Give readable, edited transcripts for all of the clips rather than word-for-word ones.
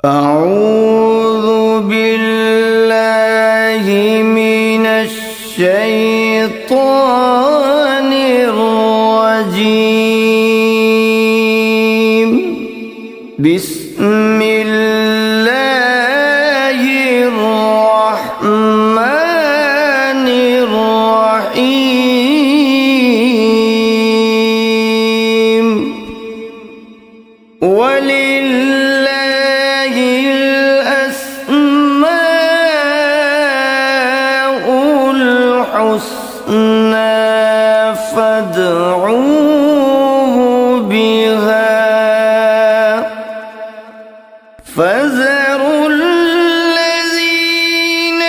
اعوذ باللہ من الشیطان الرجیم بسم اللہ الرحمن الرحیم فادعوه بها فذروا الذين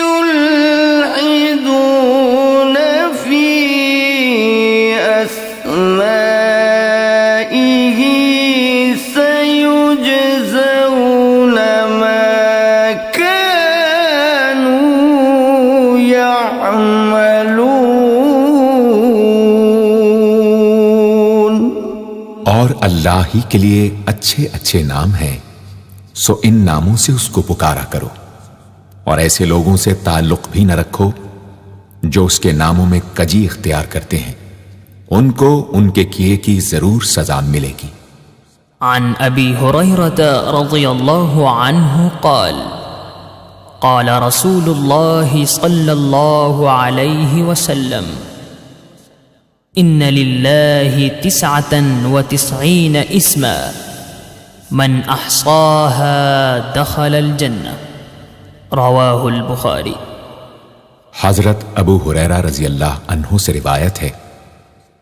يلحدون في أسمائه سيجزون ما كانوا يعملون۔ اور اللہ ہی کے لیے اچھے اچھے نام ہیں، سو ان ناموں سے اس کو پکارا کرو، اور ایسے لوگوں سے تعلق بھی نہ رکھو جو اس کے ناموں میں کجی اختیار کرتے ہیں، ان کو ان کے کیے کی ضرور سزا ملے گی۔ عن ابی ہریرہ رضی اللہ عنہ قال قال رسول اللہ صلی اللہ علیہ وسلم ان للہ 99 اسما من احصاها دخل الجنہ، رواہ البخاری۔ حضرت ابو ہریرہ رضی اللہ عنہ سے روایت ہے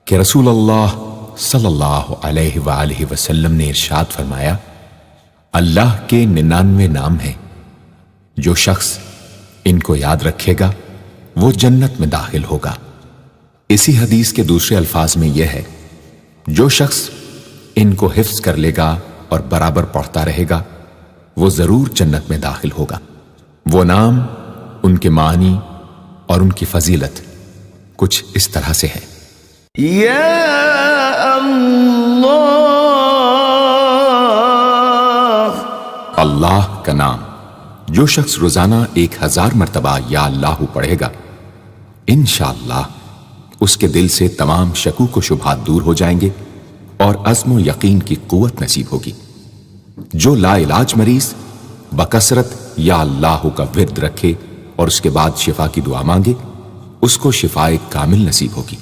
کہ رسول اللہ صلی اللہ علیہ وآلہ وسلم نے ارشاد فرمایا، اللہ کے 99 نام ہیں، جو شخص ان کو یاد رکھے گا وہ جنت میں داخل ہوگا۔ اسی حدیث کے دوسرے الفاظ میں یہ ہے، جو شخص ان کو حفظ کر لے گا اور برابر پڑھتا رہے گا وہ ضرور جنت میں داخل ہوگا۔ وہ نام، ان کے معنی اور ان کی فضیلت کچھ اس طرح سے ہے۔ یا اللہ، اللہ کا نام جو شخص روزانہ 1000 مرتبہ یا اللہ پڑھے گا، انشاءاللہ اس کے دل سے تمام شکوک و شبہات دور ہو جائیں گے اور عزم و یقین کی قوت نصیب ہوگی۔ جو لا علاج مریض بکثرت یا اللہ کا ورد رکھے اور اس کے بعد شفا کی دعا مانگے، اس کو شفائے کامل نصیب ہوگی۔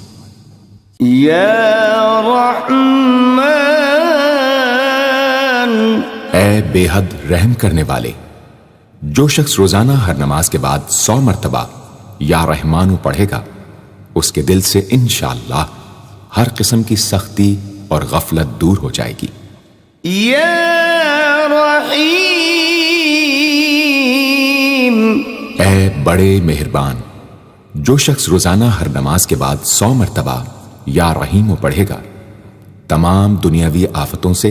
یا رحمان، اے بے حد رحم کرنے والے، جو شخص روزانہ ہر نماز کے بعد 100 مرتبہ یا رحمانو پڑھے گا، اس کے دل سے انشاءاللہ ہر قسم کی سختی اور غفلت دور ہو جائے گی۔ یا رحیم، اے بڑے مہربان، جو شخص روزانہ ہر نماز کے بعد 100 مرتبہ یا رحیمو پڑھے گا، تمام دنیاوی آفتوں سے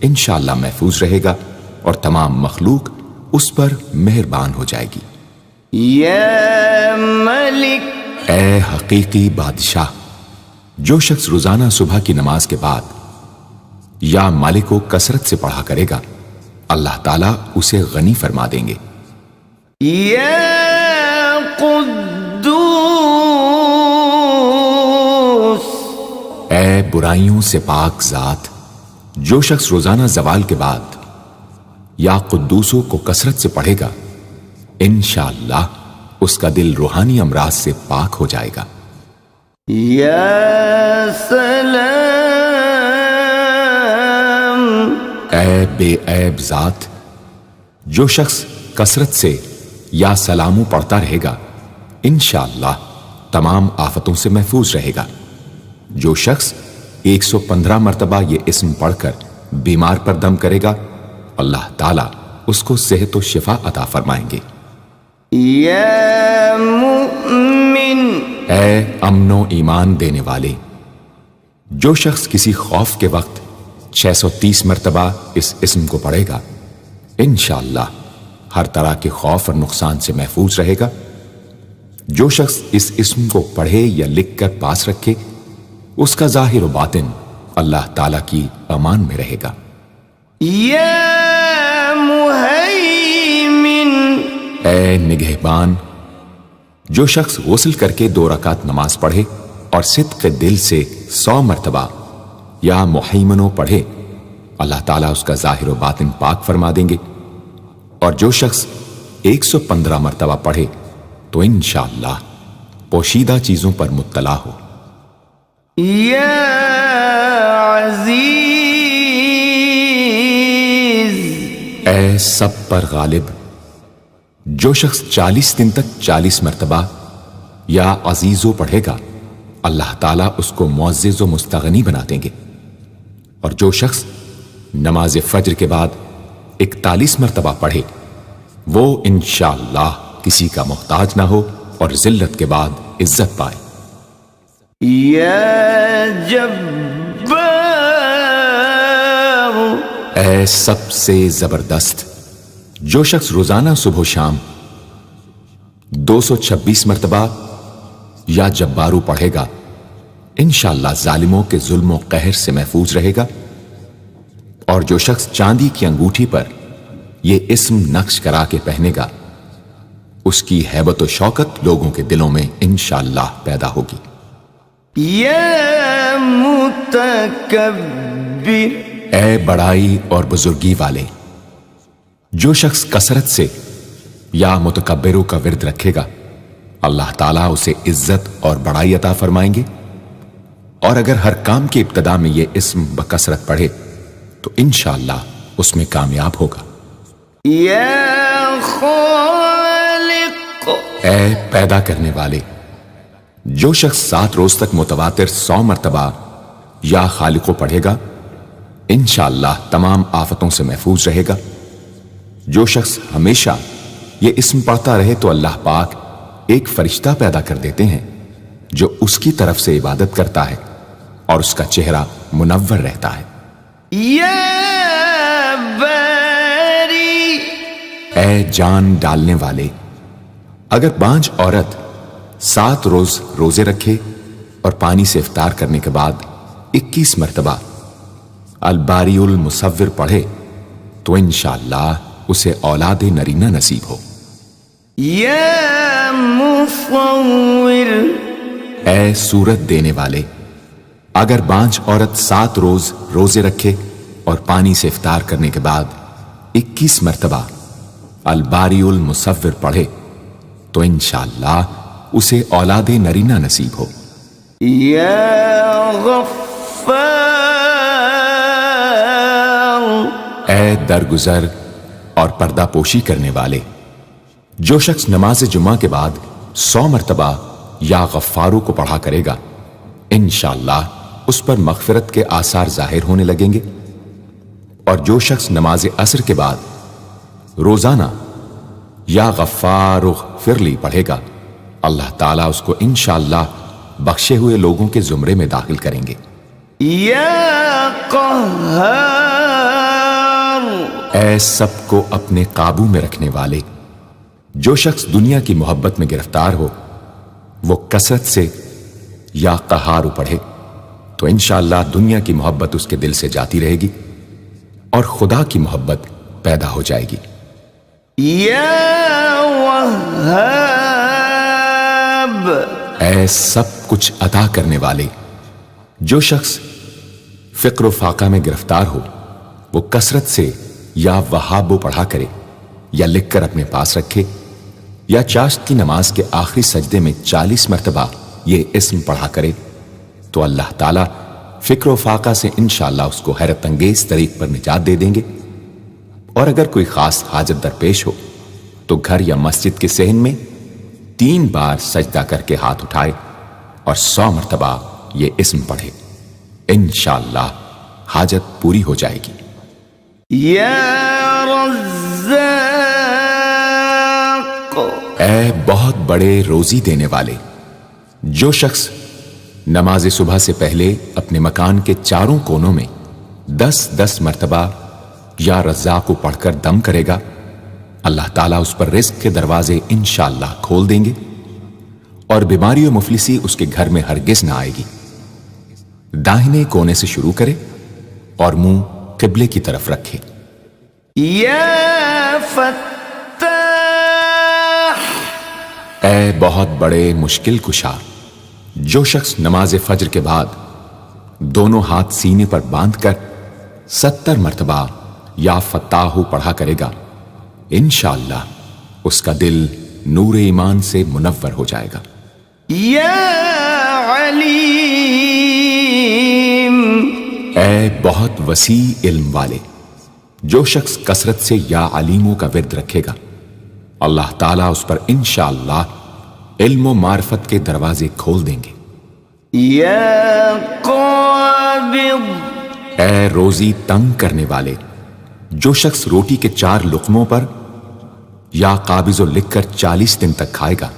انشاءاللہ محفوظ رہے گا اور تمام مخلوق اس پر مہربان ہو جائے گی۔ یا ملک، اے حقیقی بادشاہ، جو شخص روزانہ صبح کی نماز کے بعد یا مالک کو کثرت سے پڑھا کرے گا، اللہ تعالیٰ اسے غنی فرما دیں گے۔ یا قدوس، اے برائیوں سے پاک ذات، جو شخص روزانہ زوال کے بعد یا قدوسوں کو کثرت سے پڑھے گا، انشاءاللہ اس کا دل روحانی امراض سے پاک ہو جائے گا۔ یا سلام، اے بے عیب ذات، جو شخص کثرت سے یا سلامو پڑھتا رہے گا، انشاءاللہ تمام آفتوں سے محفوظ رہے گا۔ جو شخص 115 مرتبہ یہ اسم پڑھ کر بیمار پر دم کرے گا، اللہ تعالیٰ اس کو صحت و شفا عطا فرمائیں گے۔ یا مؤمن، اے امن و ایمان دینے والے، جو شخص کسی خوف کے وقت 630 مرتبہ اس اسم کو پڑھے گا، انشاءاللہ ہر طرح کے خوف اور نقصان سے محفوظ رہے گا۔ جو شخص اس اسم کو پڑھے یا لکھ کر پاس رکھے، اس کا ظاہر و باطن اللہ تعالیٰ کی امان میں رہے گا۔ یا مهيمن اے نگہبان، جو شخص غسل کر کے 2 رکعت نماز پڑھے اور صدق دل سے 100 مرتبہ یا محیمنوں پڑھے، اللہ تعالیٰ اس کا ظاہر و باطن پاک فرما دیں گے۔ اور جو شخص 115 مرتبہ پڑھے تو انشاءاللہ پوشیدہ چیزوں پر مطلع ہو۔ يا عزيز اے سب پر غالب، جو شخص 40 دن تک 40 مرتبہ یا عزیزو پڑھے گا، اللہ تعالیٰ اس کو معزز و مستغنی بنا دیں گے۔ اور جو شخص نماز فجر کے بعد 41 مرتبہ پڑھے، وہ انشاءاللہ کسی کا محتاج نہ ہو اور ذلت کے بعد عزت پائے۔ يا جبار اے سب سے زبردست، جو شخص روزانہ صبح و شام 226 مرتبہ یا جبارو پڑھے گا، انشاءاللہ ظالموں کے ظلم و قہر سے محفوظ رہے گا۔ اور جو شخص چاندی کی انگوٹھی پر یہ اسم نقش کرا کے پہنے گا، اس کی ہیبت و شوکت لوگوں کے دلوں میں انشاءاللہ پیدا ہوگی۔ يا متكبر اے بڑائی اور بزرگی والے، جو شخص کثرت سے یا متکبروں کا ورد رکھے گا، اللہ تعالیٰ اسے عزت اور بڑائی عطا فرمائیں گے۔ اور اگر ہر کام کی ابتدا میں یہ اسم بکثرت پڑھے تو انشاءاللہ اس میں کامیاب ہوگا۔ يا خالق اے پیدا کرنے والے، جو شخص 7 روز تک متواتر 100 مرتبہ یا خالقو پڑھے گا، انشاءاللہ تمام آفتوں سے محفوظ رہے گا۔ جو شخص ہمیشہ یہ اسم پڑھتا رہے تو اللہ پاک ایک فرشتہ پیدا کر دیتے ہیں جو اس کی طرف سے عبادت کرتا ہے اور اس کا چہرہ منور رہتا ہے۔ يا باري اے جان ڈالنے والے، اگر بانج عورت 7 روز روزے رکھے اور پانی سے افطار کرنے کے بعد 21 مرتبہ الباری المصور پڑھے تو انشاءاللہ اسے اولاد نرینہ نصیب ہو۔ يا مصور اے صورت دینے والے، اگر بانج عورت 7 روز روزے رکھے اور پانی سے افطار کرنے کے بعد 21 مرتبہ الباری المصور پڑھے تو انشاءاللہ اسے اولاد نرینہ نصیب ہو۔ يا غفار اے درگزر اور پردہ پوشی کرنے والے، جو شخص نماز جمعہ کے بعد 100 مرتبہ یا غفارو کو پڑھا کرے گا، انشاءاللہ اس پر مغفرت کے آثار ظاہر ہونے لگیں گے۔ اور جو شخص نماز عصر کے بعد روزانہ یا غفار اغفر لی پڑھے گا، اللہ تعالیٰ اس کو انشاءاللہ بخشے ہوئے لوگوں کے زمرے میں داخل کریں گے۔ يا قهار اے سب کو اپنے قابو میں رکھنے والے، جو شخص دنیا کی محبت میں گرفتار ہو وہ کثرت سے یا قہارو پڑھے تو انشاءاللہ دنیا کی محبت اس کے دل سے جاتی رہے گی اور خدا کی محبت پیدا ہو جائے گی۔ يا وهاب اے سب کچھ عطا کرنے والے، جو شخص فقر و فاقہ میں گرفتار ہو وہ کثرت سے یا وہابو پڑھا کرے یا لکھ کر اپنے پاس رکھے یا چاشت کی نماز کے آخری سجدے میں 40 مرتبہ یہ اسم پڑھا کرے تو اللہ تعالیٰ فکر و فاقہ سے انشاءاللہ اس کو حیرت انگیز طریق پر نجات دے دیں گے۔ اور اگر کوئی خاص حاجت درپیش ہو تو گھر یا مسجد کے صحن میں 3 بار سجدہ کر کے ہاتھ اٹھائے اور 100 مرتبہ یہ اسم پڑھے، انشاءاللہ حاجت پوری ہو جائے گی۔ يا رزاق اے بہت بڑے روزی دینے والے، جو شخص نماز صبح سے پہلے اپنے مکان کے چاروں کونوں میں 10-10 مرتبہ یا رزاق کو پڑھ کر دم کرے گا، اللہ تعالیٰ اس پر رزق کے دروازے انشاءاللہ کھول دیں گے اور بیماری و مفلسی اس کے گھر میں ہرگز نہ آئے گی۔ داہنے کونے سے شروع کرے اور منہ قبلے کی طرف رکھے۔ یا فتاح، اے بہت بڑے مشکل کشا، جو شخص نماز فجر کے بعد دونوں ہاتھ سینے پر باندھ کر 70 مرتبہ یا فتاح پڑھا کرے گا، انشاءاللہ اس کا دل نور ایمان سے منور ہو جائے گا۔ یا علیم، اے بہت وسیع علم والے، جو شخص کثرت سے یا علیموں کا ورد رکھے گا، اللہ تعالیٰ اس پر انشاءاللہ علم و معرفت کے دروازے کھول دیں گے۔ یا قابض، اے روزی تنگ کرنے والے، جو شخص روٹی کے 4 لقموں پر یا قابض و لکھ کر 40 دن تک کھائے گا،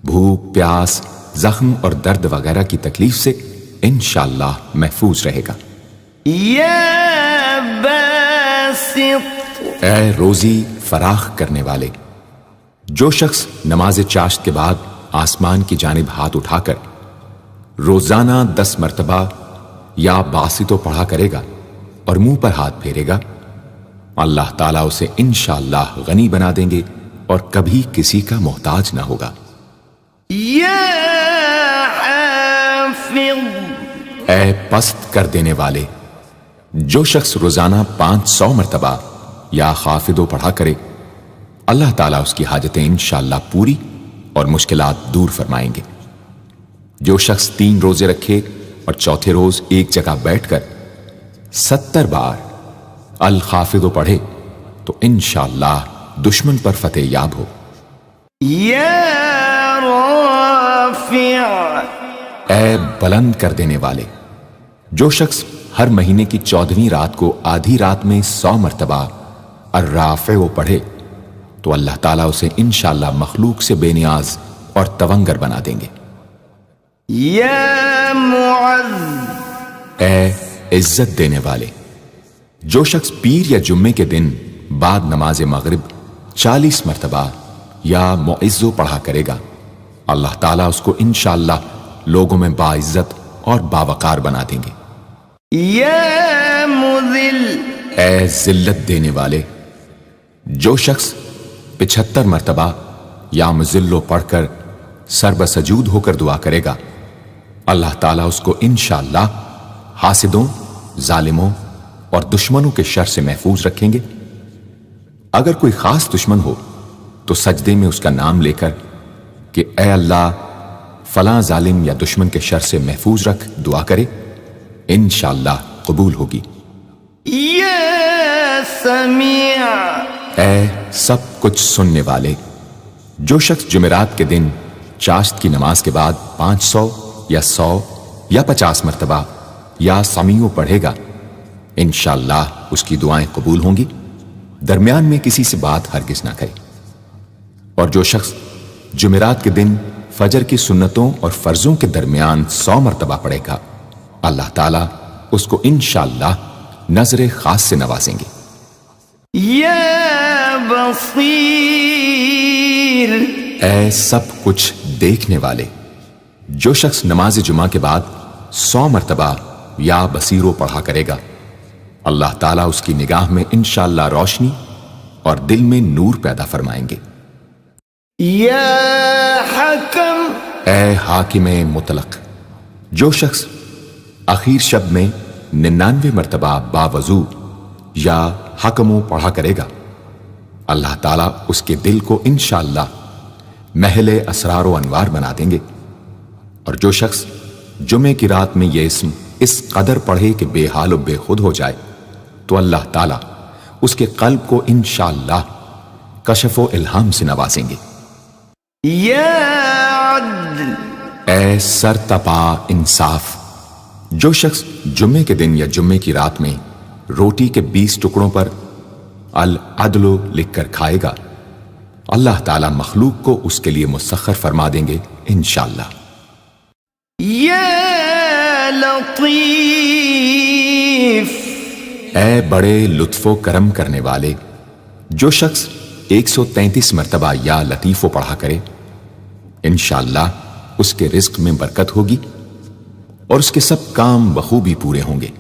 بھوک، پیاس، زخم اور درد وغیرہ کی تکلیف سے انشاءاللہ محفوظ رہے گا۔ یا باسط، اے روزی فراخ کرنے والے، جو شخص نماز چاشت کے بعد آسمان کی جانب ہاتھ اٹھا کر روزانہ 10 مرتبہ یا باسطو پڑھا کرے گا اور منہ پر ہاتھ پھیرے گا، اللہ تعالیٰ اسے انشاءاللہ غنی بنا دیں گے اور کبھی کسی کا محتاج نہ ہوگا۔ یا حافظ، اے پست کر دینے والے، جو شخص روزانہ 500 مرتبہ یا خافضو پڑھا کرے، اللہ تعالیٰ اس کی حاجتیں انشاءاللہ پوری اور مشکلات دور فرمائیں گے۔ جو شخص 3 روزے رکھے اور چوتھے روز ایک جگہ بیٹھ کر 70 بار الخافضو پڑھے تو انشاءاللہ دشمن پر فتح یاب ہو۔ یا رافع، اے بلند کر دینے والے، جو شخص ہر مہینے کی 14ویں رات کو آدھی رات میں 100 مرتبہ الرافع پڑھے تو اللہ تعالیٰ اسے انشاءاللہ مخلوق سے بے نیاز اور تونگر بنا دیں گے۔ یا معز، اے عزت دینے والے، جو شخص پیر یا جمعے کے دن بعد نماز مغرب 40 مرتبہ یا معزو پڑھا کرے گا، اللہ تعالیٰ اس کو انشاءاللہ لوگوں میں باعزت اور باوقار بنا دیں گے۔ یا مذل، اے ذلت دینے والے، جو شخص 75 مرتبہ یا مذلو پڑھ کر سر بسجود ہو کر دعا کرے گا، اللہ تعالیٰ اس کو انشاءاللہ حاسدوں، ظالموں اور دشمنوں کے شر سے محفوظ رکھیں گے۔ اگر کوئی خاص دشمن ہو تو سجدے میں اس کا نام لے کر کہ اے اللہ فلاں ظالم یا دشمن کے شر سے محفوظ رکھ دعا کرے، انشاءاللہ قبول ہوگی۔ یا سمیع، اے سب کچھ سننے والے، جو شخص جمعرات کے دن چاشت کی نماز کے بعد 500 یا 100 یا 50 مرتبہ یا سمیع پڑھے گا، انشاءاللہ اس کی دعائیں قبول ہوں گی، درمیان میں کسی سے بات ہرگز نہ کرے۔ اور جو شخص جمعرات کے دن فجر کی سنتوں اور فرضوں کے درمیان 100 مرتبہ پڑھے گا، اللہ تعالیٰ اس کو انشاءاللہ نظر خاص سے نوازیں گے۔ یا بصیر، اے سب کچھ دیکھنے والے، جو شخص نماز جمعہ کے بعد 100 مرتبہ یا بصیرو پڑھا کرے گا، اللہ تعالیٰ اس کی نگاہ میں انشاءاللہ روشنی اور دل میں نور پیدا فرمائیں گے۔ یا حکم، اے حاکم مطلق، جو شخص آخر شب میں 99 مرتبہ باوضو یا حکمو پڑھا کرے گا، اللہ تعالیٰ اس کے دل کو انشاءاللہ محل اسرار و انوار بنا دیں گے۔ اور جو شخص جمعے کی رات میں یہ اسم اس قدر پڑھے کہ بے حال و بے خود ہو جائے تو اللہ تعالیٰ اس کے قلب کو انشاءاللہ کشف و الہام سے نوازیں گے۔ یا عدل، اے سر تپا انصاف، جو شخص جمعے کے دن یا جمعے کی رات میں روٹی کے 20 ٹکڑوں پر العدل لکھ کر کھائے گا، اللہ تعالیٰ مخلوق کو اس کے لیے مسخر فرما دیں گے انشاءاللہ۔ یا لطیف، اے بڑے لطف و کرم کرنے والے، جو شخص 133 مرتبہ یا لطیفو پڑھا کرے، انشاءاللہ اس کے رزق میں برکت ہوگی اور اس کے سب کام بخوبی پورے ہوں گے۔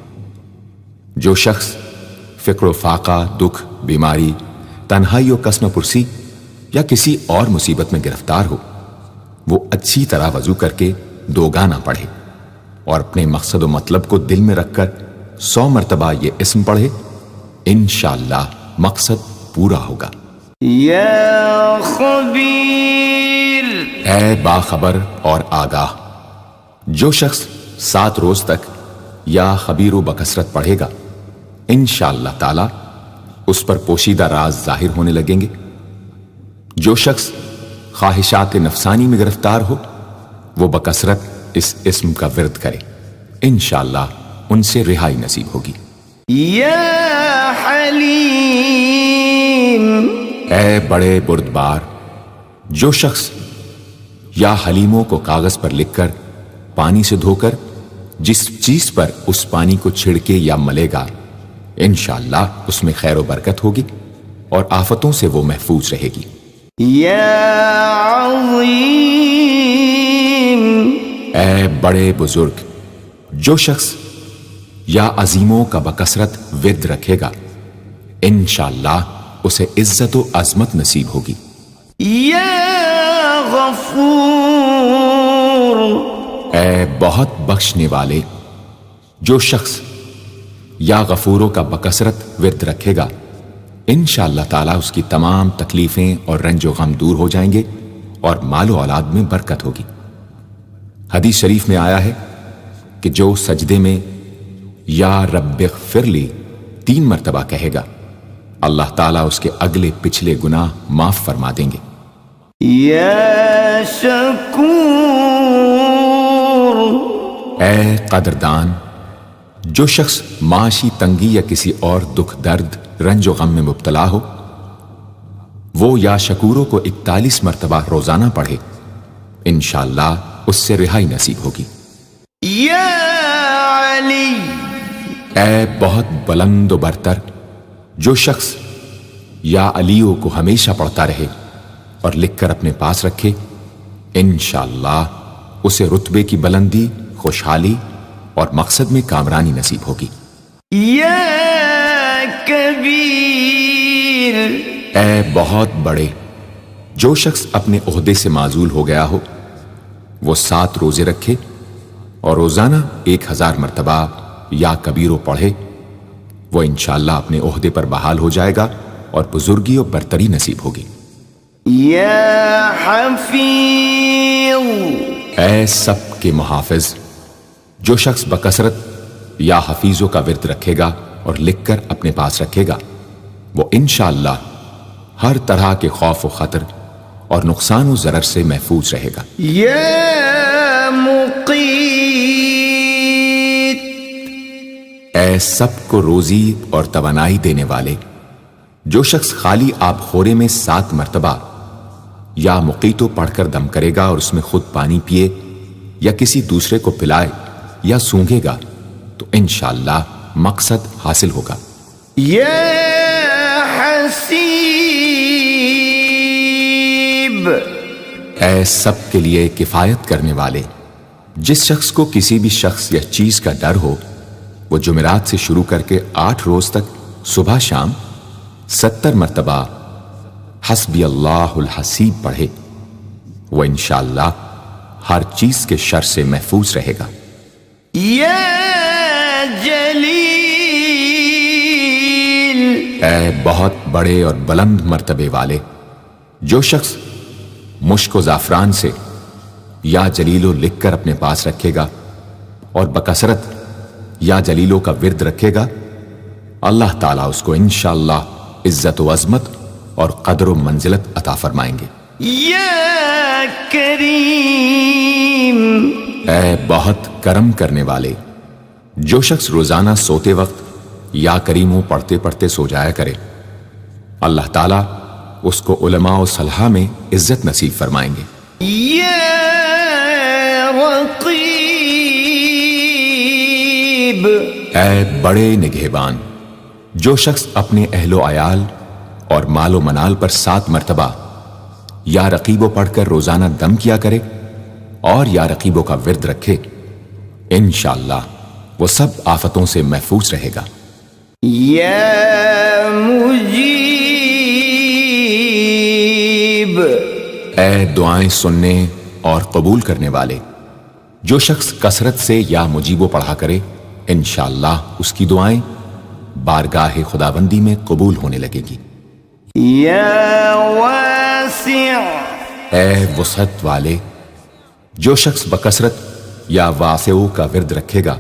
جو شخص فقر و فاقہ، دکھ، بیماری، تنہائی و قسم پرسی یا کسی اور مصیبت میں گرفتار ہو، وہ اچھی طرح وضو کر کے 2 گانا پڑھے اور اپنے مقصد و مطلب کو دل میں رکھ کر 100 مرتبہ یہ اسم پڑھے، انشاءاللہ مقصد پورا ہوگا۔ یا خبیر، اے باخبر اور آگاہ، جو شخص 7 روز تک یا خبیر و بکثرت پڑھے گا، انشاءاللہ تعالی اس پر پوشیدہ راز ظاہر ہونے لگیں گے۔ جو شخص خواہشات نفسانی میں گرفتار ہو، وہ بکثرت اس اسم کا ورد کرے، انشاءاللہ ان سے رہائی نصیب ہوگی۔ یا حلیم، اے بڑے بردبار، جو شخص یا حلیموں کو کاغذ پر لکھ کر پانی سے دھو کر جس چیز پر اس پانی کو چھڑکے یا ملے گا، انشاءاللہ اس میں خیر و برکت ہوگی اور آفتوں سے وہ محفوظ رہے گی۔ یا عظیم، اے بڑے بزرگ، جو شخص یا عظیموں کا بکثرت ورد رکھے گا، انشاءاللہ اسے عزت و عظمت نصیب ہوگی۔ یا غفور، اے بہت بخشنے والے، جو شخص یا غفوروں کا بکثرت ورد رکھے گا، انشاءاللہ تعالیٰ اس کی تمام تکلیفیں اور رنج و غم دور ہو جائیں گے اور مال و اولاد میں برکت ہوگی۔ حدیث شریف میں آیا ہے کہ جو سجدے میں یا رب اغفر لی 3 مرتبہ کہے گا، اللہ تعالیٰ اس کے اگلے پچھلے گناہ معاف فرما دیں گے۔ یا شکور، اے قدردان، جو شخص معاشی تنگی یا کسی اور دکھ درد رنج و غم میں مبتلا ہو، وہ یا شکوروں کو 41 مرتبہ روزانہ پڑھے، انشاءاللہ اس سے رہائی نصیب ہوگی۔ یا علی، اے بہت بلند و برتر، جو شخص یا علیوں کو ہمیشہ پڑھتا رہے اور لکھ کر اپنے پاس رکھے، انشاءاللہ اسے رتبے کی بلندی، خوشحالی اور مقصد میں کامرانی نصیب ہوگی۔ یا کبیر، اے بہت بڑے، جو شخص اپنے عہدے سے معزول ہو گیا ہو، وہ 7 روزے رکھے اور روزانہ 1000 مرتبہ یا کبیرو پڑھے، وہ انشاءاللہ اپنے عہدے پر بحال ہو جائے گا اور بزرگی و برتری نصیب ہوگی۔ یا حفیظ، اے سب کے محافظ، جو شخص بکثرت یا حفیظوں کا ورد رکھے گا اور لکھ کر اپنے پاس رکھے گا، وہ انشاءاللہ ہر طرح کے خوف و خطر اور نقصان و ضرر سے محفوظ رہے گا۔ یا مقیت، اے سب کو روزی اور توانائی دینے والے، جو شخص خالی آب خورے میں 7 مرتبہ یا مقیتو پڑھ کر دم کرے گا اور اس میں خود پانی پیے یا کسی دوسرے کو پلائے یا سونگے گا، تو انشاءاللہ مقصد حاصل ہوگا۔ یا حسیب، اے سب کے لیے کفایت کرنے والے، جس شخص کو کسی بھی شخص یا چیز کا ڈر ہو، وہ جمعرات سے شروع کر کے 8 روز تک صبح شام 70 مرتبہ حسبی اللہ الحسیب پڑھے، وہ انشاءاللہ ہر چیز کے شر سے محفوظ رہے گا۔ یا جلیل، اے بہت بڑے اور بلند مرتبے والے، جو شخص مشک و زعفران سے یا جلیلو لکھ کر اپنے پاس رکھے گا اور بکثرت یا جلیلوں کا ورد رکھے گا، اللہ تعالیٰ اس کو انشاءاللہ عزت و عظمت اور قدر و منزلت عطا فرمائیں گے۔ یا کریم، اے بہت کرم کرنے والے، جو شخص روزانہ سوتے وقت یا کریموں پڑھتے پڑھتے سو جایا کرے، اللہ تعالیٰ اس کو علماء و صلحاء میں عزت نصیب فرمائیں گے۔ یا رقیب، اے بڑے نگہبان، جو شخص اپنے اہل و عیال اور مال و منال پر 7 مرتبہ یا رقیبو پڑھ کر روزانہ دم کیا کرے اور یا رقیبوں کا ورد رکھے، انشاءاللہ وہ سب آفتوں سے محفوظ رہے گا۔ یا مجیب، اے دعائیں سننے اور قبول کرنے والے، جو شخص کثرت سے یا مجیبو پڑھا کرے انشاءاللہ اس کی دعائیں بارگاہ خداوندی میں قبول ہونے لگے گی۔ یا واسع، اے وسعت والے، جو شخص بکثرت یا واسعو کا ورد رکھے گا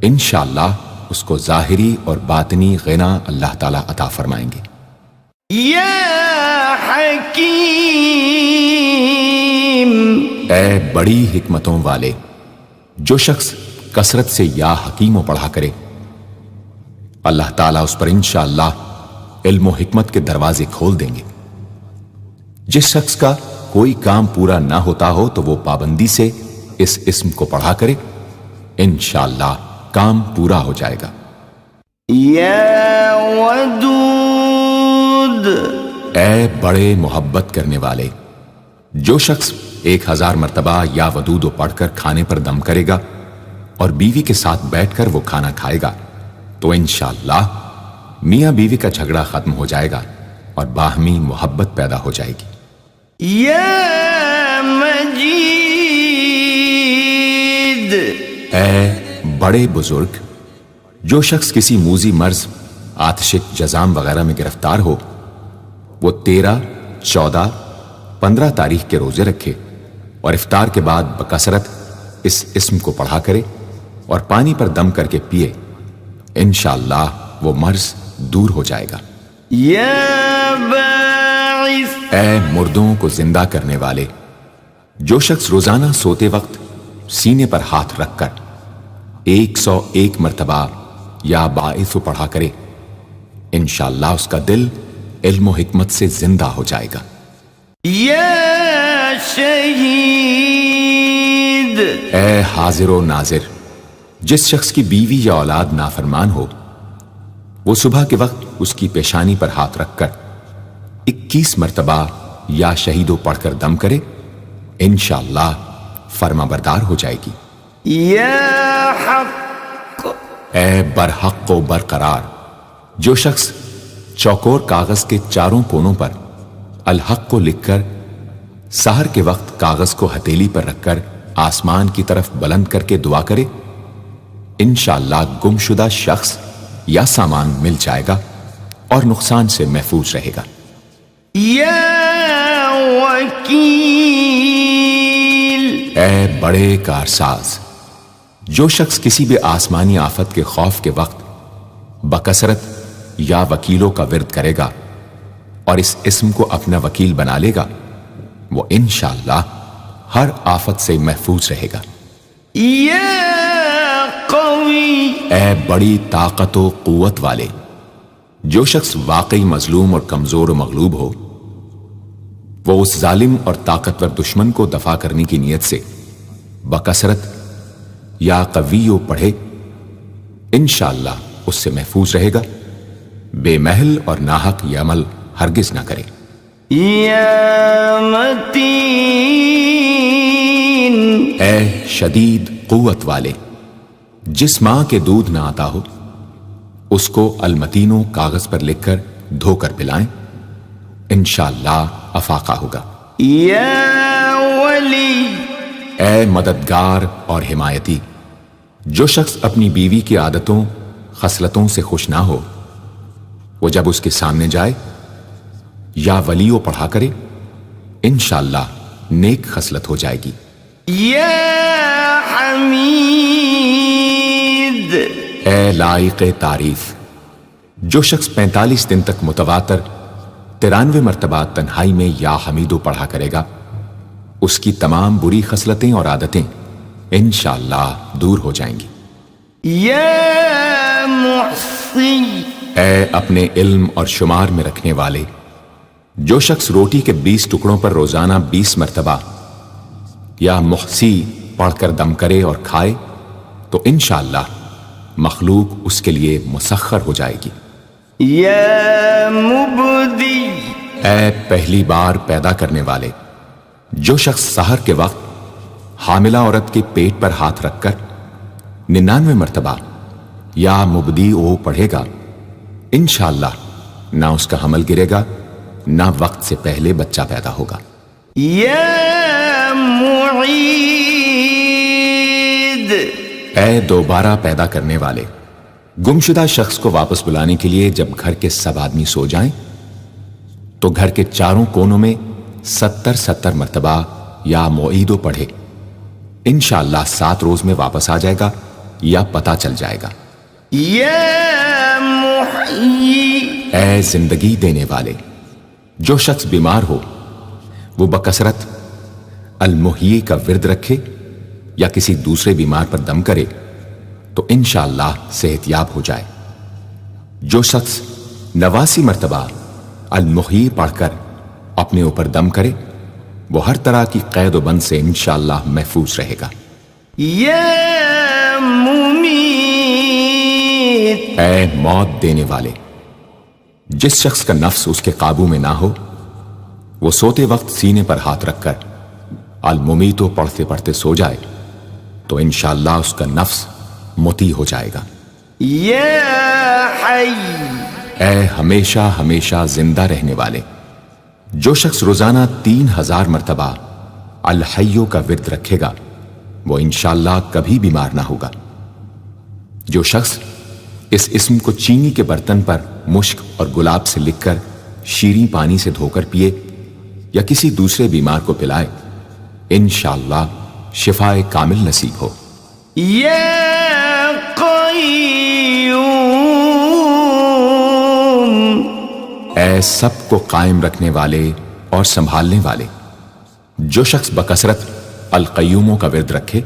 انشاءاللہ اس کو ظاہری اور باطنی غنا اللہ تعالیٰ عطا فرمائیں گے۔ یا حکیم، اے بڑی حکمتوں والے، جو شخص کثرت سے یا حکیموں پڑھا کرے اللہ تعالیٰ اس پر انشاءاللہ علم و حکمت کے دروازے کھول دیں گے۔ جس شخص کا کوئی کام پورا نہ ہوتا ہو تو وہ پابندی سے اس اسم کو پڑھا کرے انشاءاللہ کام پورا ہو جائے گا۔ یا ودود، اے بڑے محبت کرنے والے، جو شخص 1000 مرتبہ یا ودود پڑھ کر کھانے پر دم کرے گا اور بیوی کے ساتھ بیٹھ کر وہ کھانا کھائے گا تو انشاءاللہ میاں بیوی کا جھگڑا ختم ہو جائے گا اور باہمی محبت پیدا ہو جائے گی۔ یا مجید، اے بڑے بزرگ، جو شخص کسی موذی مرض، آتشک، جزام وغیرہ میں گرفتار ہو وہ 13، 14، 15 تاریخ کے روزے رکھے اور افطار کے بعد بکثرت اس اسم کو پڑھا کرے اور پانی پر دم کر کے پیے انشاءاللہ وہ مرض دور ہو جائے گا۔ یا باعث، اے مردوں کو زندہ کرنے والے، جو شخص روزانہ سوتے وقت سینے پر ہاتھ رکھ کر 101 مرتبہ یا باعث پڑھا کرے انشاءاللہ اس کا دل علم و حکمت سے زندہ ہو جائے گا۔ یا شہید، اے حاضر و ناظر، جس شخص کی بیوی یا اولاد نافرمان ہو وہ صبح کے وقت اس کی پیشانی پر ہاتھ رکھ کر 21 مرتبہ یا شہیدو پڑھ کر دم کرے انشاءاللہ فرما بردار ہو جائے گی۔ یا حق، اے برحق و برقرار، جو شخص چوکور کاغذ کے چاروں کونوں پر الحق کو لکھ کر سحر کے وقت کاغذ کو ہتھیلی پر رکھ کر آسمان کی طرف بلند کر کے دعا کرے انشاءاللہ گمشدہ شخص یا سامان مل جائے گا اور نقصان سے محفوظ رہے گا۔ یا وکیل، اے بڑے کارساز، جو شخص کسی بھی آسمانی آفت کے خوف کے وقت بکثرت یا وکیلوں کا ورد کرے گا اور اس اسم کو اپنا وکیل بنا لے گا وہ انشاءاللہ ہر آفت سے محفوظ رہے گا۔ یا قوی، اے بڑی طاقت و قوت والے، جو شخص واقعی مظلوم اور کمزور و مغلوب ہو وہ اس ظالم اور طاقتور دشمن کو دفاع کرنے کی نیت سے بکثرت یا قویو پڑھے انشاءاللہ اس سے محفوظ رہے گا، بے محل اور ناحق یہ عمل ہرگز نہ کرے۔ یا متین، اے شدید قوت والے، جس ماں کے دودھ نہ آتا ہو اس کو المتینوں کاغذ پر لکھ کر دھو کر پلائیں انشاءاللہ افاقہ ہوگا۔ یا ولی، اے مددگار اور حمایتی، جو شخص اپنی بیوی کی عادتوں خصلتوں سے خوش نہ ہو وہ جب اس کے سامنے جائے یا ولیو پڑھا کرے انشاءاللہ نیک خصلت ہو جائے گی۔ یا حمید، اے لائق تعریف، جو شخص 45 دن تک متواتر 93 مرتبہ تنہائی میں یا حمیدو پڑھا کرے گا اس کی تمام بری خصلتیں اور عادتیں انشاءاللہ دور ہو جائیں گی۔ یا محصی، اے اپنے علم اور شمار میں رکھنے والے، جو شخص روٹی کے 20 ٹکڑوں پر روزانہ 20 مرتبہ یا محصی پڑھ کر دم کرے اور کھائے تو انشاءاللہ مخلوق اس کے لیے مسخر ہو جائے گی۔ یا مبدی، اے پہلی بار پیدا کرنے والے، جو شخص سحر کے وقت حاملہ عورت کے پیٹ پر ہاتھ رکھ کر 99 مرتبہ یا مبدی او پڑھے گا انشاءاللہ نہ اس کا حمل گرے گا نہ وقت سے پہلے بچہ پیدا ہوگا۔ یا معید، اے دوبارہ پیدا کرنے والے، گمشدہ شخص کو واپس بلانے کے لیے جب گھر کے سب آدمی سو جائیں تو گھر کے چاروں کونوں میں 70 مرتبہ یا معیدو پڑھے، انشاءاللہ 7 روز میں واپس آ جائے گا یا پتہ چل جائے گا۔ یا محیی، اے زندگی دینے والے، جو شخص بیمار ہو وہ بکثرت المحیی کا ورد رکھے یا کسی دوسرے بیمار پر دم کرے تو انشاءاللہ صحت یاب ہو جائے۔ جو شخص 89 مرتبہ المحیی پڑھ کر اپنے اوپر دم کرے وہ ہر طرح کی قید و بند سے انشاءاللہ محفوظ رہے گا۔ یا ممیت، اے موت دینے والے، جس شخص کا نفس اس کے قابو میں نہ ہو وہ سوتے وقت سینے پر ہاتھ رکھ کر الممیتو پڑھتے پڑھتے سو جائے تو انشاءاللہ اس کا نفس مطیع ہو جائے گا۔ یا حی، اے ہمیشہ ہمیشہ زندہ رہنے والے، جو شخص روزانہ 3000 مرتبہ الحیو کا ورد رکھے گا وہ انشاءاللہ کبھی بیمار نہ ہوگا۔ جو شخص اس اسم کو چینی کے برتن پر مشک اور گلاب سے لکھ کر شیریں پانی سے دھو کر پیے یا کسی دوسرے بیمار کو پلائے انشاءاللہ شفائے کامل نصیب ہو۔ یا قیوم، اے سب کو قائم رکھنے والے اور سنبھالنے والے، جو شخص بکثرت القیوموں کا ورد رکھے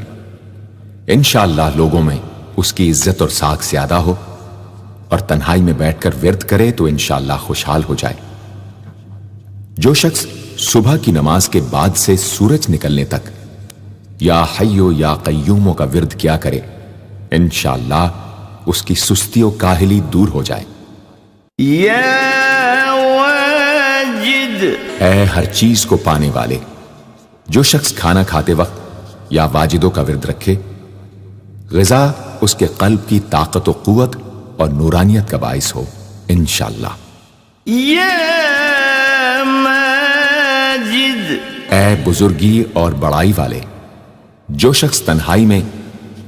انشاءاللہ لوگوں میں اس کی عزت اور ساکھ زیادہ ہو، اور تنہائی میں بیٹھ کر ورد کرے تو انشاءاللہ خوشحال ہو جائے۔ جو شخص صبح کی نماز کے بعد سے سورج نکلنے تک یا حیو یا قیوموں کا ورد کیا کرے انشاءاللہ اس کی سستی و کاہلی دور ہو جائے۔ یا واجد، اے ہر چیز کو پانے والے، جو شخص کھانا کھاتے وقت یا واجدوں کا ورد رکھے غذا اس کے قلب کی طاقت و قوت اور نورانیت کا باعث ہو انشاءاللہ۔ یا ماجد، اے بزرگی اور بڑائی والے، جو شخص تنہائی میں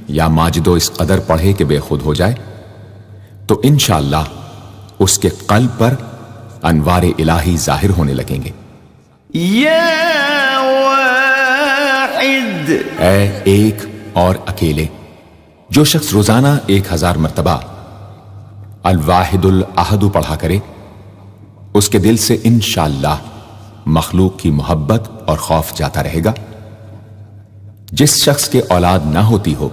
یا ماجدو اس قدر پڑھے کہ بے خود ہو جائے تو انشاءاللہ اس کے قلب پر انوار الہی ظاہر ہونے لگیں گے۔ یا واحد، اے ایک اور اکیلے، جو شخص روزانہ 1000 مرتبہ الواحد الاحد پڑھا کرے اس کے دل سے انشاءاللہ مخلوق کی محبت اور خوف جاتا رہے گا۔ جس شخص کے اولاد نہ ہوتی ہو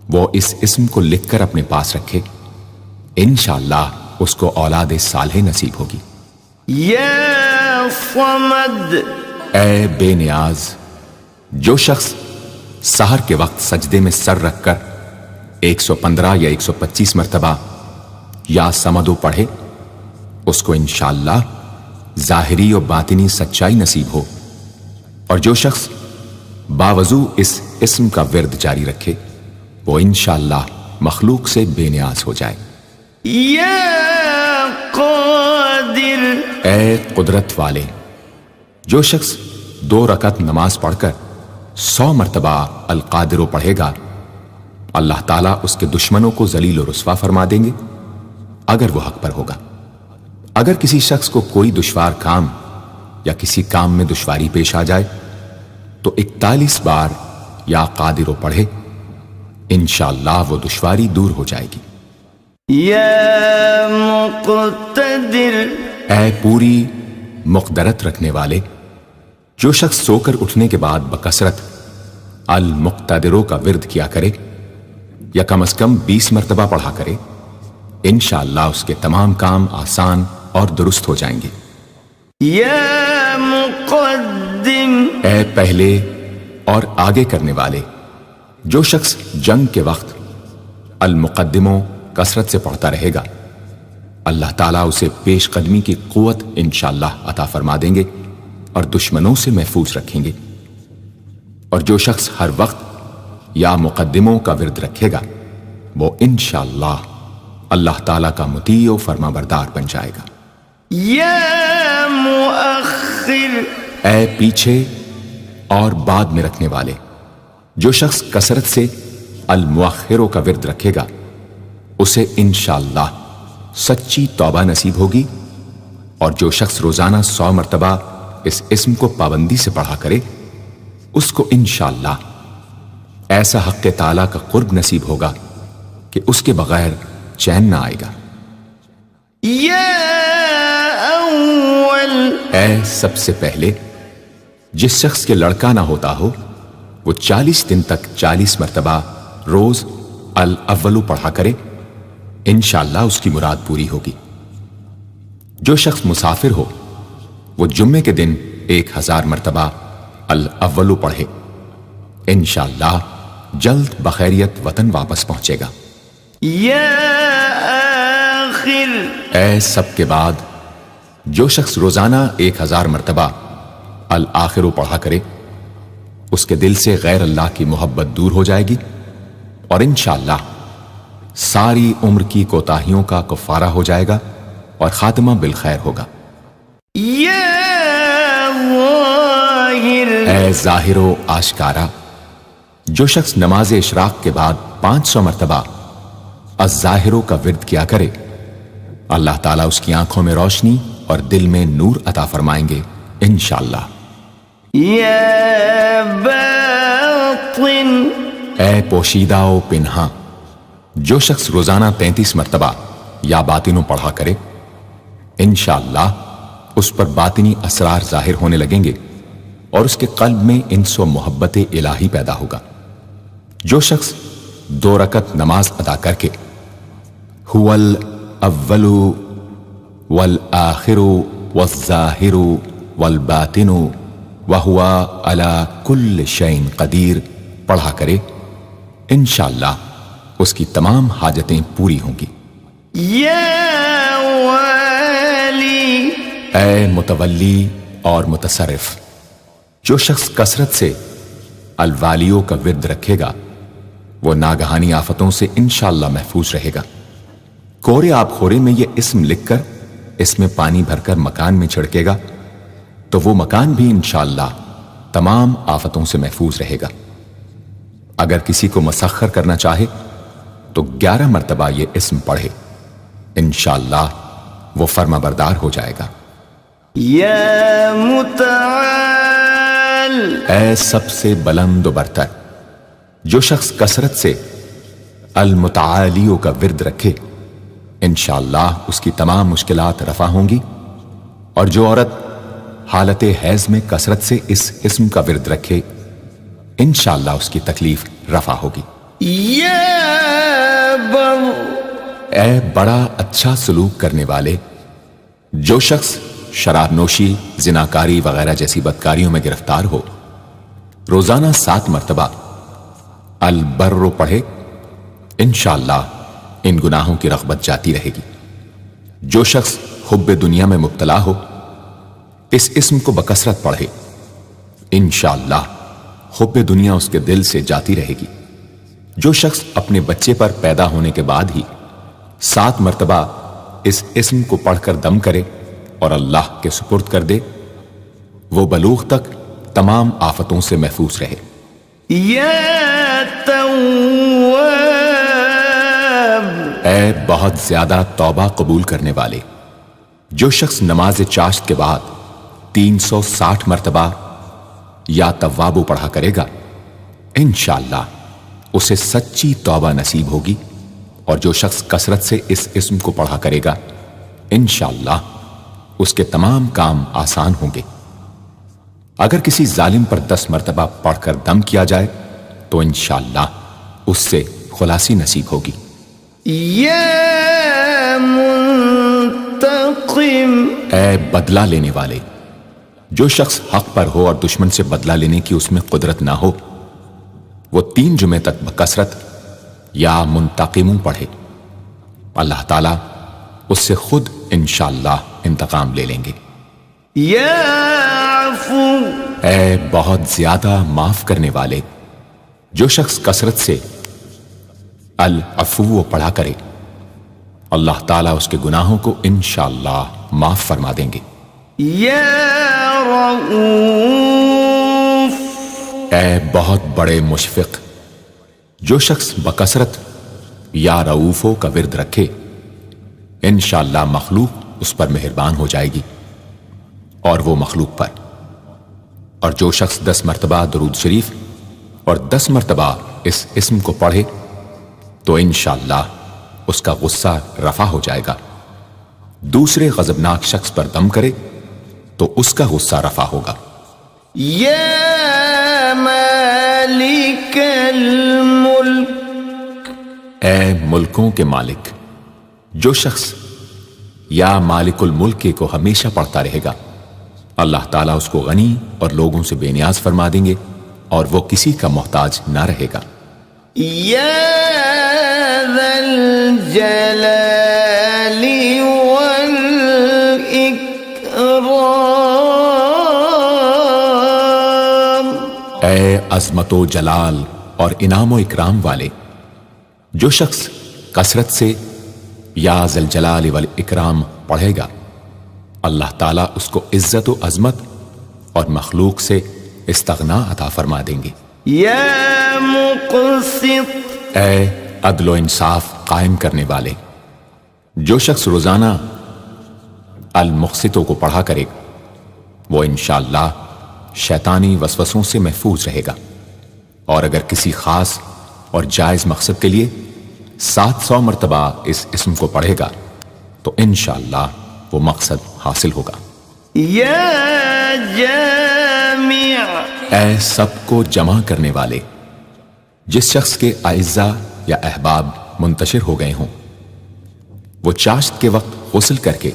وہ اس اسم کو لکھ کر اپنے پاس رکھے انشاءاللہ اس کو اولاد صالح نصیب ہوگی۔ یا صمد، اے بے نیاز، جو شخص سحر کے وقت سجدے میں سر رکھ کر 115 یا 125 مرتبہ یا سمدو پڑھے اس کو انشاءاللہ ظاہری و باطنی سچائی نصیب ہو، اور جو شخص باوضو اس اسم کا ورد جاری رکھے وہ انشاءاللہ مخلوق سے بے نیاز ہو جائے۔ یا قادر، اے قدرت والے، جو شخص 2 رکعت نماز پڑھ کر 100 مرتبہ القادر پڑھے گا اللہ تعالیٰ اس کے دشمنوں کو ذلیل و رسوا فرما دیں گے اگر وہ حق پر ہوگا۔ اگر کسی شخص کو کوئی دشوار کام یا کسی کام میں دشواری پیش آ جائے تو 41 بار یا قادر پڑھے انشاءاللہ وہ دشواری دور ہو جائے گی۔ یا مقتدر، اے پوری مقدرت رکھنے والے، جو شخص سو کر اٹھنے کے بعد بکثرت المقتدروں کا ورد کیا کرے یا کم از کم 20 مرتبہ پڑھا کرے انشاءاللہ اس کے تمام کام آسان اور درست ہو جائیں گے۔ یا مقدم، اے پہلے اور آگے کرنے والے، جو شخص جنگ کے وقت المقدموں کثرت سے پڑھتا رہے گا اللہ تعالیٰ اسے پیش قدمی کی قوت انشاءاللہ عطا فرما دیں گے اور دشمنوں سے محفوظ رکھیں گے۔ اور جو شخص ہر وقت یا مقدموں کا ورد رکھے گا وہ انشاءاللہ اللہ تعالیٰ کا مطیع و فرما بردار بن جائے گا۔ یا مؤخر، اے پیچھے اور بعد میں رکھنے والے، جو شخص کثرت سے المؤخروں کا ورد رکھے گا اسے انشاءاللہ سچی توبہ نصیب ہوگی، اور جو شخص روزانہ 100 مرتبہ اس اسم کو پابندی سے پڑھا کرے اس کو انشاءاللہ ایسا حق تعالیٰ کا قرب نصیب ہوگا کہ اس کے بغیر چین نہ آئے گا۔ یا اول، اے سب سے پہلے جس شخص کے لڑکا نہ ہوتا ہو وہ 40 دن تک 40 مرتبہ روز الاولو پڑھا کرے، انشاءاللہ اس کی مراد پوری ہوگی۔ جو شخص مسافر ہو وہ جمعے کے دن 1000 مرتبہ الاولو پڑھے، انشاءاللہ جلد بخیریت وطن واپس پہنچے گا۔ یا آخر، اے سب کے بعد جو شخص روزانہ 1000 مرتبہ الآخرو پڑھا کرے اس کے دل سے غیر اللہ کی محبت دور ہو جائے گی، اور انشاءاللہ ساری عمر کی کوتاہیوں کا کفارہ ہو جائے گا اور خاتمہ بالخیر ہوگا۔ یا ظاہر، اے ظاہر و آشکارا، جو شخص نماز اشراق کے بعد 500 مرتبہ الظاہرو کا ورد کیا کرے اللہ تعالیٰ اس کی آنکھوں میں روشنی اور دل میں نور عطا فرمائیں گے انشاءاللہ۔ یا باطن، اے پوشیدہ و پنہاں، جو شخص روزانہ 33 مرتبہ یا باطنوں پڑھا کرے انشاءاللہ اس پر باطنی اسرار ظاہر ہونے لگیں گے اور اس کے قلب میں انس و محبت الہی پیدا ہوگا۔ جو شخص 2 رکعت نماز ادا کر کے هو الاول والآخر والظاہر والباطن وهو على كل شيء قدیر پڑھا کرے انشاءاللہ اس کی تمام حاجتیں پوری ہوں گی۔ یا والی، اے متولی اور متصرف، جو شخص کثرت سے الوالیوں کا ورد رکھے گا وہ ناگہانی آفتوں سے انشاءاللہ محفوظ رہے گا۔ کورے آب خورے میں یہ اسم لکھ کر اس میں پانی بھر کر مکان میں چھڑکے گا تو وہ مکان بھی انشاءاللہ تمام آفتوں سے محفوظ رہے گا۔ اگر کسی کو مسخر کرنا چاہے تو 11 مرتبہ یہ اسم پڑھے، انشاءاللہ وہ فرما بردار ہو جائے گا۔ یا متعال، اے سب سے بلند و برتر، جو شخص کثرت سے المتعالیوں کا ورد رکھے انشاءاللہ اس کی تمام مشکلات رفع ہوں گی، اور جو عورت حالت حیض میں کثرت سے اس اسم کا ورد رکھے انشاءاللہ اس کی تکلیف رفع ہوگی۔ یا بر، اے بڑا اچھا سلوک کرنے والے، جو شخص شراب نوشی، زناکاری وغیرہ جیسی بدکاریوں میں گرفتار ہو روزانہ 7 مرتبہ البر پڑھے انشاءاللہ ان گناہوں کی رغبت جاتی رہے گی۔ جو شخص حب دنیا میں مبتلا ہو اس اسم کو بکثرت پڑھے انشاءاللہ حب دنیا اس کے دل سے جاتی رہے گی۔ جو شخص اپنے بچے پر پیدا ہونے کے بعد ہی 7 مرتبہ اس اسم کو پڑھ کر دم کرے اور اللہ کے سپرد کر دے وہ بلوغ تک تمام آفتوں سے محفوظ رہے۔ یا تواب، اے بہت زیادہ توبہ قبول کرنے والے، جو شخص نماز چاشت کے بعد 360 مرتبہ یا توابو پڑھا کرے گا انشاءاللہ اسے سچی توبہ نصیب ہوگی، اور جو شخص کثرت سے اس اسم کو پڑھا کرے گا انشاءاللہ اس کے تمام کام آسان ہوں گے۔ اگر کسی ظالم پر 10 مرتبہ پڑھ کر دم کیا جائے تو انشاءاللہ اس سے خلاصی نصیب ہوگی۔ یا منتقم، اے بدلہ لینے والے، جو شخص حق پر ہو اور دشمن سے بدلہ لینے کی اس میں قدرت نہ ہو وہ 3 جمعے تک بکثرت یا منتقموں پڑھے، اللہ تعالیٰ اس سے خود انشاءاللہ انتقام لے لیں گے۔ یا عفو، اے بہت زیادہ معاف کرنے والے، جو شخص کثرت سے العفو پڑھا کرے اللہ تعالیٰ اس کے گناہوں کو انشاءاللہ معاف فرما دیں گے۔ یا رؤوف، اے بہت بڑے مشفق، جو شخص بکثرت یا رؤوفو کا ورد رکھے انشاءاللہ مخلوق اس پر مہربان ہو جائے گی اور وہ مخلوق پر، اور جو شخص 10 مرتبہ درود شریف اور 10 مرتبہ اس اسم کو پڑھے تو انشاءاللہ اس کا غصہ رفع ہو جائے گا۔ دوسرے غضبناک شخص پر دم کرے تو اس کا غصہ رفع ہوگا۔ یا مالک الملک، اے ملکوں کے مالک، جو شخص یا مالک الملک کو ہمیشہ پڑھتا رہے گا اللہ تعالیٰ اس کو غنی اور لوگوں سے بے نیاز فرما دیں گے اور وہ کسی کا محتاج نہ رہے گا۔ یا ذا الجلال والاکرام، اے عظمت و جلال اور انعام و اکرام والے، جو شخص کثرت سے یا ذا الجلال والاکرام پڑھے گا اللہ تعالیٰ اس کو عزت و عظمت اور مخلوق سے استغنا عطا فرما دیں گے۔ یا مقسط، اے عدل و انصاف قائم کرنے والے، جو شخص روزانہ المقسطوں کو پڑھا کرے وہ انشاءاللہ شیطانی وسوسوں سے محفوظ رہے گا، اور اگر کسی خاص اور جائز مقصد کے لیے 700 مرتبہ اس اسم کو پڑھے گا تو انشاءاللہ وہ مقصد حاصل ہوگا۔ یا جامع، اے سب کو جمع کرنے والے، جس شخص کے اعزا یا احباب منتشر ہو گئے ہوں وہ چاشت کے وقت غسل کر کے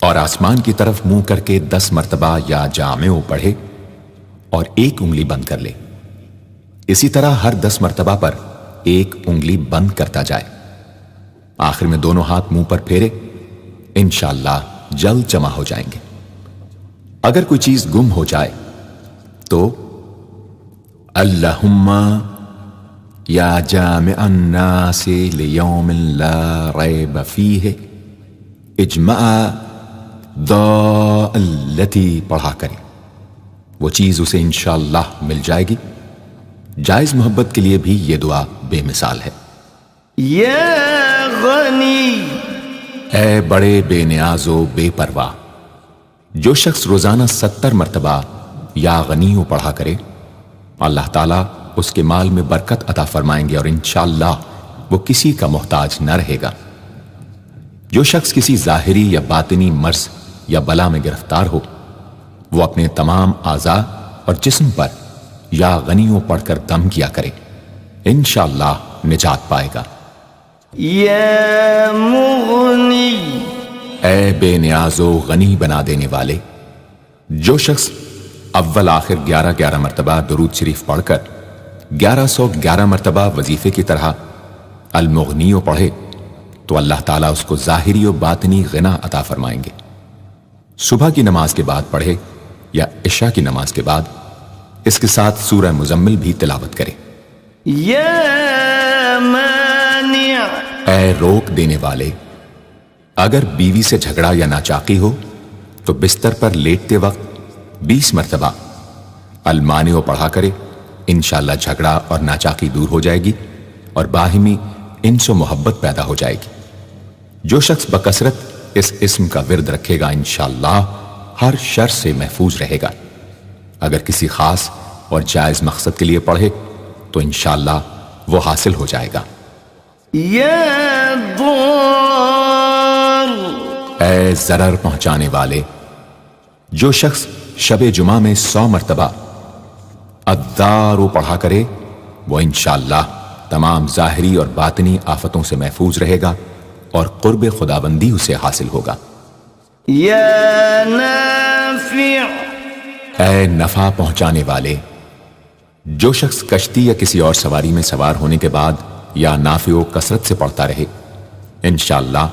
اور آسمان کی طرف منہ کر کے 10 مرتبہ یا جامع پڑھے اور ایک انگلی بند کر لے، اسی طرح ہر 10 مرتبہ پر ایک انگلی بند کرتا جائے، آخر میں دونوں ہاتھ منہ پر پھیرے، انشاءاللہ جلد جمع ہو جائیں گے۔ اگر کوئی چیز گم ہو جائے تو اللہم یا جامع الناس لیوم لا ریب فیہ اجمع التی پڑھا کرے، وہ چیز اسے انشاءاللہ مل جائے گی۔ جائز محبت کے لیے بھی یہ دعا بے مثال ہے۔ یا غنی، اے بڑے بے نیاز و بے پرواہ، جو شخص روزانہ 70 مرتبہ یا غنیوں پڑھا کرے اللہ تعالیٰ اس کے مال میں برکت عطا فرمائیں گے اور انشاءاللہ وہ کسی کا محتاج نہ رہے گا۔ جو شخص کسی ظاہری یا باطنی مرض یا بلا میں گرفتار ہو وہ اپنے تمام اعضاء اور جسم پر یا غنیوں پڑھ کر دم کیا کرے، انشاءاللہ نجات پائے گا۔ یا مغنی، اے بے نیاز و غنی بنا دینے والے، جو شخص اول آخر 11 مرتبہ درود شریف پڑھ کر 1111 مرتبہ وظیفے کی طرح المغنیوں پڑھے تو اللہ تعالیٰ اس کو ظاہری و باطنی غنا عطا فرمائیں گے۔ صبح کی نماز کے بعد پڑھے یا عشاء کی نماز کے بعد اس کے ساتھ سورہ مزمل بھی تلاوت کرے۔ یا مانع، اے روک دینے والے، اگر بیوی سے جھگڑا یا ناچاقی ہو تو بستر پر لیٹتے وقت 20 مرتبہ المانع پڑھا کرے، انشاءاللہ جھگڑا اور ناچاقی دور ہو جائے گی اور باہمی انس و محبت پیدا ہو جائے گی۔ جو شخص بکثرت اس اسم کا ورد رکھے گا انشاءاللہ ہر شر سے محفوظ رہے گا۔ اگر کسی خاص اور جائز مقصد کے لیے پڑھے تو انشاءاللہ وہ حاصل ہو جائے گا۔ یا ضار، اے ضرر پہنچانے والے، جو شخص شب جمعہ میں 100 مرتبہ الدار پڑھا کرے وہ انشاءاللہ تمام ظاہری اور باطنی آفتوں سے محفوظ رہے گا اور قرب خداوندی اسے حاصل ہوگا۔ یا نافع، اے نفع پہنچانے والے، جو شخص کشتی یا کسی اور سواری میں سوار ہونے کے بعد یا نافع و کثرت سے پڑھتا رہے انشاءاللہ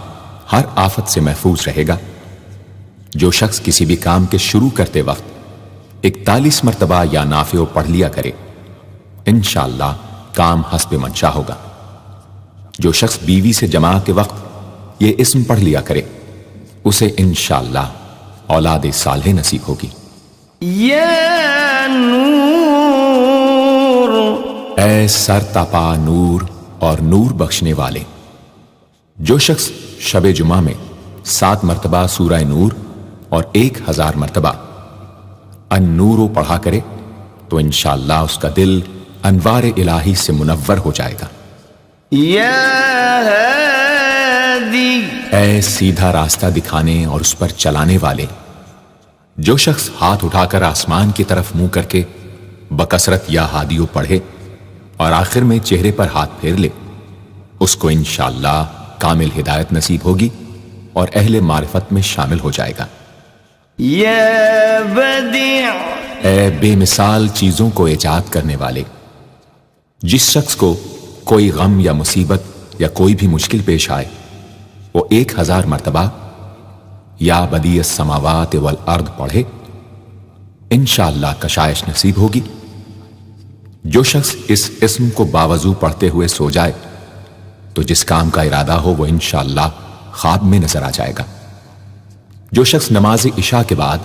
ہر آفت سے محفوظ رہے گا۔ جو شخص کسی بھی کام کے شروع کرتے وقت 41 مرتبہ یا نافع پڑھ لیا کرے انشاءاللہ کام حسب منشا ہوگا۔ جو شخص بیوی سے جماع کے وقت یہ اسم پڑھ لیا کرے، اسے انشاءاللہ اولاد صالح نصیب ہوگی۔ یا نور، اے سر تپا نور اور نور بخشنے والے، جو شخص شب جمعہ میں 7 مرتبہ سورہ نور اور 1000 مرتبہ النور پڑھا کرے تو انشاءاللہ اس کا دل انوار الہی سے منور ہو جائے گا۔ یا ہادی، اے سیدھا راستہ دکھانے اور اس پر چلانے والے، جو شخص ہاتھ اٹھا کر آسمان کی طرف منہ کر کے بکثرت یا ہادیو پڑھے اور آخر میں چہرے پر ہاتھ پھیر لے، اس کو انشاءاللہ کامل ہدایت نصیب ہوگی اور اہل معرفت میں شامل ہو جائے گا۔ یا بدیع، اے بے مثال چیزوں کو ایجاد کرنے والے، جس شخص کو کوئی غم یا مصیبت یا کوئی بھی مشکل پیش آئے وہ 1000 مرتبہ یا بدیع السماوات والارض پڑھے، انشاءاللہ کشائش نصیب ہوگی۔ جو شخص اس اسم کو باوضو پڑھتے ہوئے سو جائے تو جس کام کا ارادہ ہو وہ انشاءاللہ خواب میں نظر آ جائے گا۔ جو شخص نماز عشاء کے بعد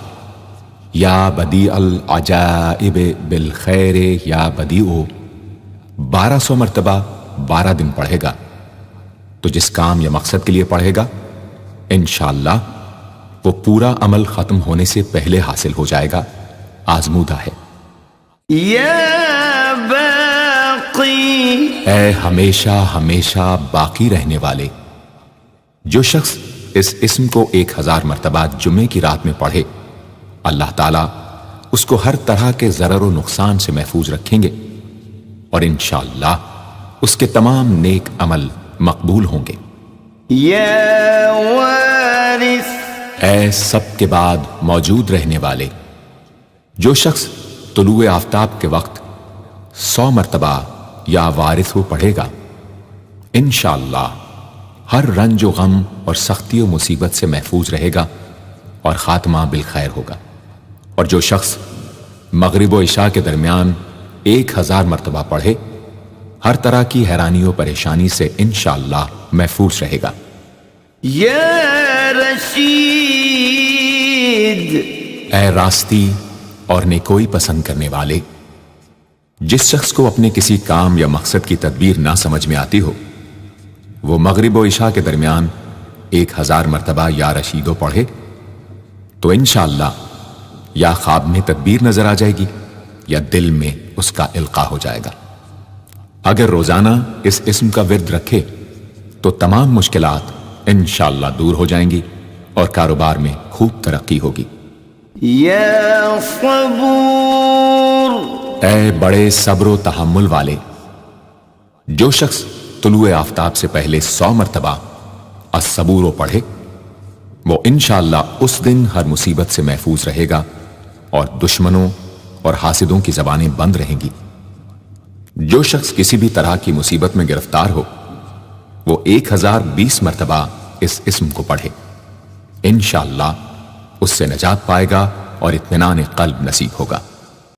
یا بدیع العجائب بالخیر یا بدیع 1200 مرتبہ 12 دن پڑھے گا تو جس کام یا مقصد کے لیے پڑھے گا انشاءاللہ وہ پورا عمل ختم ہونے سے پہلے حاصل ہو جائے گا، آزمودہ ہے۔ یا باقی، اے ہمیشہ ہمیشہ باقی رہنے والے، جو شخص اس اسم کو 1000 مرتبہ جمعے کی رات میں پڑھے اللہ تعالیٰ اس کو ہر طرح کے ضرر و نقصان سے محفوظ رکھیں گے اور انشاءاللہ اس کے تمام نیک عمل مقبول ہوں گے۔ یا وارث، اے سب کے بعد موجود رہنے والے، جو شخص طلوع آفتاب کے وقت 100 مرتبہ یا وارث ہو پڑھے گا انشاءاللہ ہر رنج و غم اور سختی و مصیبت سے محفوظ رہے گا اور خاتمہ بالخیر ہوگا۔ اور جو شخص مغرب و عشاء کے درمیان 1000 مرتبہ پڑھے ہر طرح کی حیرانی و پریشانی سے انشاءاللہ محفوظ رہے گا۔ یا رشید، اے راستی اور نیکوئی پسند کرنے والے، جس شخص کو اپنے کسی کام یا مقصد کی تدبیر نہ سمجھ میں آتی ہو وہ مغرب و عشاء کے درمیان 1000 مرتبہ یا رشیدو پڑھے تو انشاءاللہ یا خواب میں تدبیر نظر آ جائے گی یا دل میں اس کا القاء ہو جائے گا۔ اگر روزانہ اس اسم کا ورد رکھے تو تمام مشکلات انشاءاللہ دور ہو جائیں گی اور کاروبار میں خوب ترقی ہوگی۔ یا صبور، اے بڑے صبر و تحمل والے، جو شخص طلوع آفتاب سے پہلے 100 مرتبہ الصبور پڑھے وہ انشاءاللہ اس دن ہر مصیبت سے محفوظ رہے گا اور دشمنوں اور حاسدوں کی زبانیں بند رہیں گی۔ جو شخص کسی بھی طرح کی مصیبت میں گرفتار ہو وہ 1020 مرتبہ اس اسم کو پڑھے، انشاءاللہ اس سے نجات پائے گا اور اطمینان قلب نصیب ہوگا۔